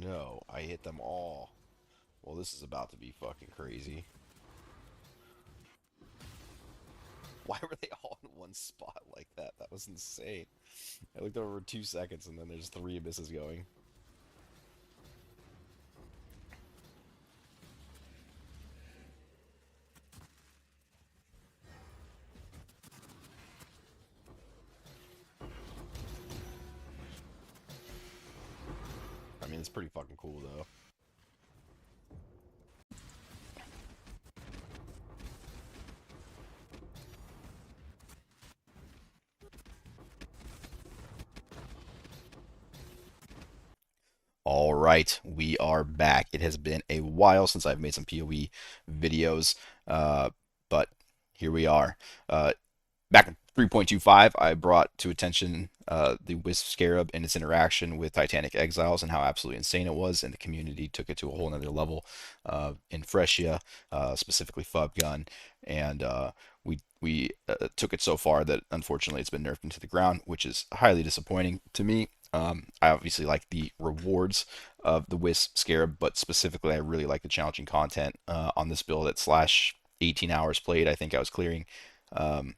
no, I hit them all. Well, this is about to be fucking crazy. Why were they all in one spot like that? That was insane. I looked over 2 seconds and then there's three abysses going. I mean, it's pretty fucking cool though. All right, we are back. It has been a while since I've made some PoE videos, but here we are. Back in 3.25, I brought to attention the Wisp Scarab and its interaction with Titanic Exiles and how absolutely insane it was, and the community took it to a whole nother level in Freshia, specifically Fubgun, and we took it so far that unfortunately it's been nerfed into the ground, which is highly disappointing to me. I obviously like the rewards of the Wisp Scarab, but specifically I really like the challenging content on this build at slash 18 hours played. I think I was clearing um,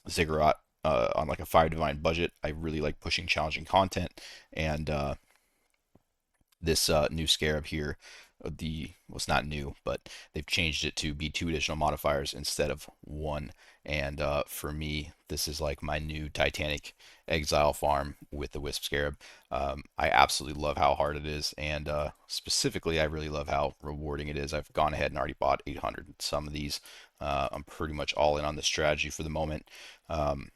Ziggurat on like a 5 divine budget. I really like pushing challenging content, and this new Scarab here, well, it's not new, but they've changed it to be 2 additional modifiers instead of one. And for me, this is like my new Titanic Exile farm with the Wisp Scarab. I absolutely love how hard it is, and specifically, I really love how rewarding it is. I've gone ahead and already bought 800 some of these. I'm pretty much all in on this strategy for the moment. Um,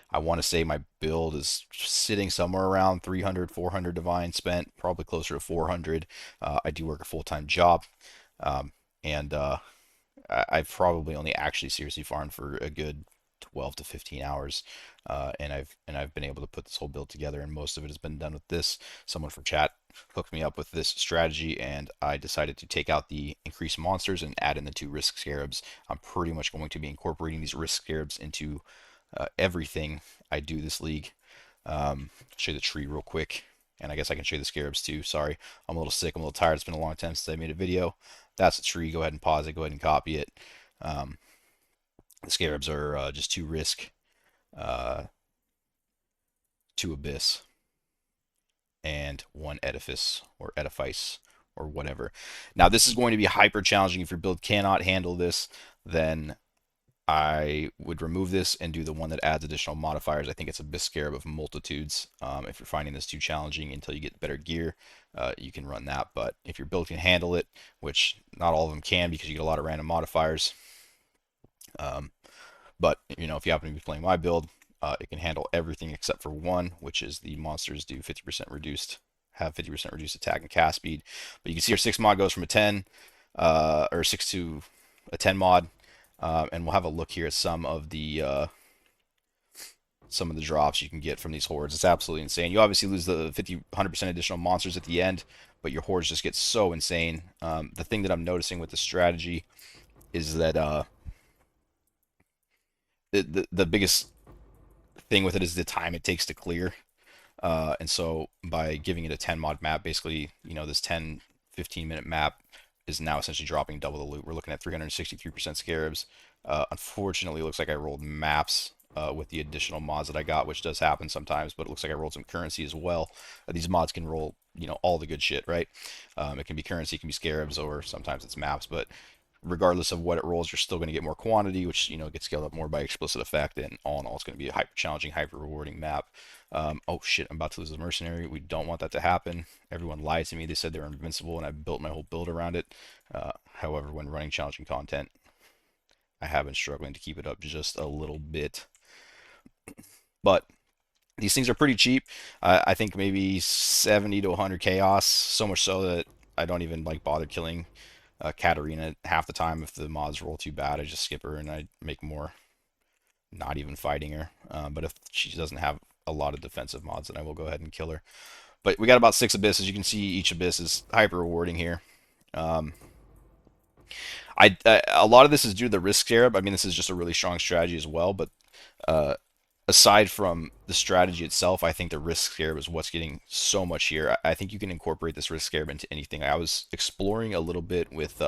I want to say my build is sitting somewhere around 300, 400 divine spent, probably closer to 400. I do work a full-time job, and I've probably only actually seriously farmed for a good 12 to 15 hours, and I've been able to put this whole build together, and most of it has been done with this. Someone from chat hooked me up with this strategy, and I decided to take out the increased monsters and add in the 2 risk scarabs. I'm pretty much going to be incorporating these risk scarabs into everything I do this league. Show you the tree real quick, and I guess I can show you the scarabs too. Sorry, I'm a little sick. I'm a little tired. It's been a long time since I made a video. That's the tree. Go ahead and pause it. Go ahead and copy it. Um, the scarabs are just 2 risk, uh, 2 abyss, and 1 edifice or edifice or whatever. Now this is going to be hyper challenging. If your build cannot handle this, then I would remove this and do the one that adds additional modifiers. I think it's a Scarab of Multitudes. If you're finding this too challenging until you get better gear, you can run that. But if your build can handle it, which not all of them can because you get a lot of random modifiers, um, but if you happen to be playing my build, it can handle everything except for one, which is the monsters do 50% reduced, have 50% reduced attack and cast speed. But you can see our 6 mod goes from a 10, or 6 to a 10 mod. And we'll have a look here at some of the drops you can get from these hordes. It's absolutely insane. You obviously lose the 100% additional monsters at the end, but your hordes just get so insane. The thing that I'm noticing with the strategy is that the biggest thing with it is the time it takes to clear. And so by giving it a 10 mod map, basically, this 10, 15-minute map is now essentially dropping double the loot. We're looking at 363% scarabs. Unfortunately, it looks like I rolled maps with the additional mods that I got, which does happen sometimes, but it looks like I rolled some currency as well. These mods can roll, all the good shit, right? It can be currency, it can be scarabs, or sometimes it's maps, but regardless of what it rolls, you're still going to get more quantity, which gets scaled up more by explicit effect. And all in all, it's going to be a hyper challenging, hyper rewarding map. Oh shit, I'm about to lose the mercenary. We don't want that to happen. Everyone lied to me. They said they're invincible, and I built my whole build around it. However, when running challenging content, I have been struggling to keep it up just a little bit. But these things are pretty cheap. I think maybe 70 to 100 chaos. So much so that I don't even like bother killing Katarina half the time. If the mods roll too bad, I just skip her and I make more not even fighting her. But if she doesn't have a lot of defensive mods, then I will go ahead and kill her. But we got about 6 abysses. You can see each abyss is hyper rewarding here. Um, a lot of this is due to the risk scarab. I mean, this is just a really strong strategy as well. But uh, aside from the strategy itself, I think the risk scarab is what's getting so much here. I think you can incorporate this risk scarab into anything. I was exploring a little bit with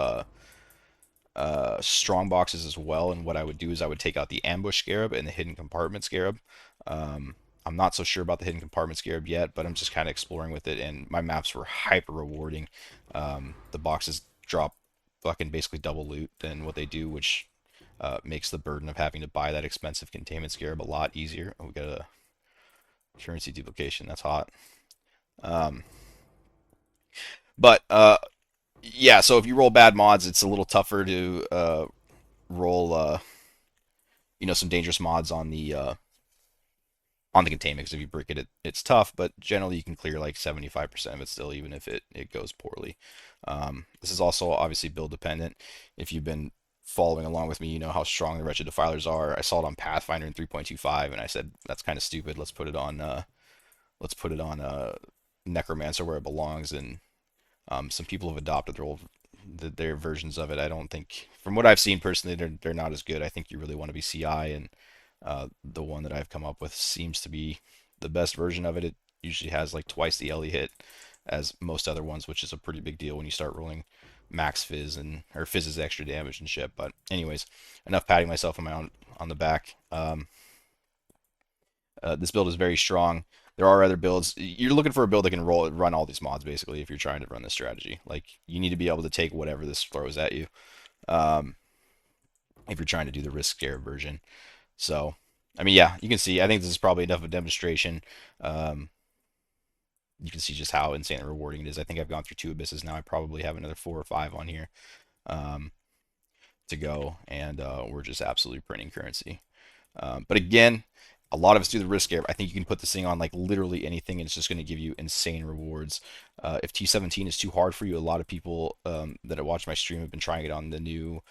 strong boxes as well, and what I would do is I would take out the ambush scarab and the hidden compartment scarab. Um, I'm not so sure about the hidden compartment scarab yet, but I'm just kind of exploring with it, and my maps were hyper rewarding. The boxes drop fucking basically double loot than what they do, which makes the burden of having to buy that expensive containment scarab a lot easier. Oh, we got a currency duplication. That's hot. Um, but yeah, so if you roll bad mods, it's a little tougher to roll some dangerous mods on the containment, because if you brick it, it's tough, but generally you can clear like 75% of it still, even if it goes poorly. This is also obviously build dependent. If you've been following along with me, you know how strong the Wretched Defilers are. I saw it on Pathfinder in 3.25, and I said that's kind of stupid. Let's put it on Necromancer where it belongs, and some people have adopted their versions of it. I don't think, from what I've seen personally, they're not as good. I think you really want to be CI, and the one that I've come up with seems to be the best version of it. It usually has like twice the LE hit as most other ones, which is a pretty big deal when you start rolling max fizz and or fizz's extra damage and shit. But anyways, enough patting myself on my own on the back. This build is very strong. There are other builds. You're looking for a build that can run all these mods basically if you're trying to run this strategy. Like you need to be able to take whatever this throws at you. Um, if you're trying to do the risk scare version. So, I mean, yeah, you can see. I think this is probably enough of a demonstration. Um, you can see just how insanely rewarding it is. I think I've gone through 2 abysses now. I probably have another 4 or 5 on here um, to go, and we're just absolutely printing currency. But again, a lot of it's through the risk scare. I think you can put this thing on like literally anything, and it's just going to give you insane rewards. If T17 is too hard for you, a lot of people that have watched my stream have been trying it on the new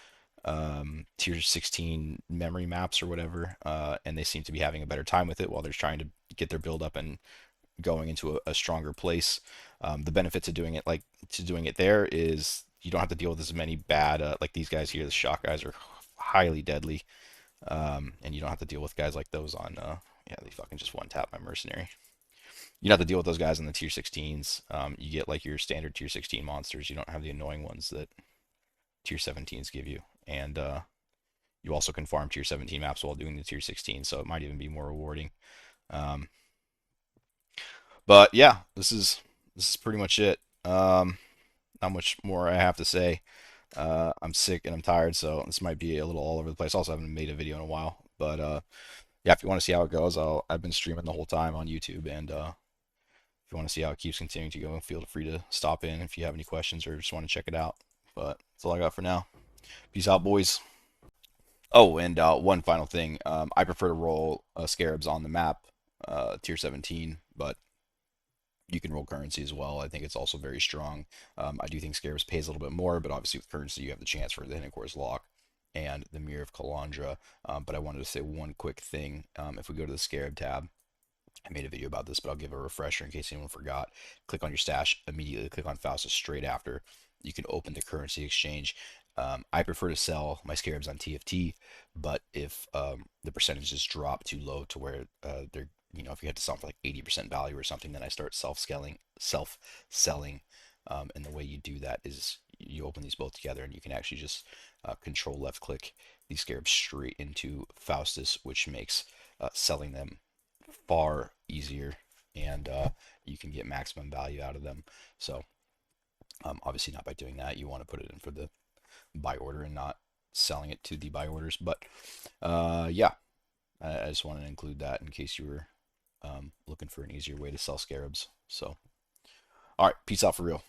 tier 16 memory maps or whatever, and they seem to be having a better time with it while they're trying to get their build up and going into a stronger place. The benefit to doing it there is you don't have to deal with as many bad like these guys here. The shock guys are highly deadly, and you don't have to deal with guys like those on. Yeah, they fucking just one tap my mercenary. You don't have to deal with those guys on the tier 16s. You get like your standard tier 16 monsters. You don't have the annoying ones that tier 17s give you, and you also can farm tier 17 maps while doing the tier 16, so it might even be more rewarding. Um, but yeah, this is pretty much it. Not much more I have to say. I'm sick and I'm tired, so this might be a little all over the place. Also, I haven't made a video in a while, but yeah, if you want to see how it goes, I've been streaming the whole time on YouTube, and if you want to see how it keeps continuing to go, feel free to stop in if you have any questions or just want to check it out. But that's all I got for now. Peace out, boys. Oh, and one final thing. I prefer to roll scarabs on the map, tier 17, but you can roll currency as well. I think it's also very strong. I do think scarabs pays a little bit more, but obviously with currency you have the chance for the Hidden Core's Lock and the Mirror of Kalandra. But I wanted to say one quick thing. If we go to the scarab tab, I made a video about this, but I'll give a refresher in case anyone forgot. Click on your stash, immediately click on Faustus straight after. You can open the currency exchange. I prefer to sell my scarabs on TFT, but if the percentages drop too low to where they're, if you have to sell for like 80% value or something, then I start self-selling. And the way you do that is you open these both together, and you can actually just control left click these scarabs straight into Faustus, which makes selling them far easier, and you can get maximum value out of them. So obviously not by doing that. You want to put it in for the buy order and not selling it to the buy orders. But yeah, I just wanted to include that in case you were looking for an easier way to sell scarabs. So all right, peace out for real.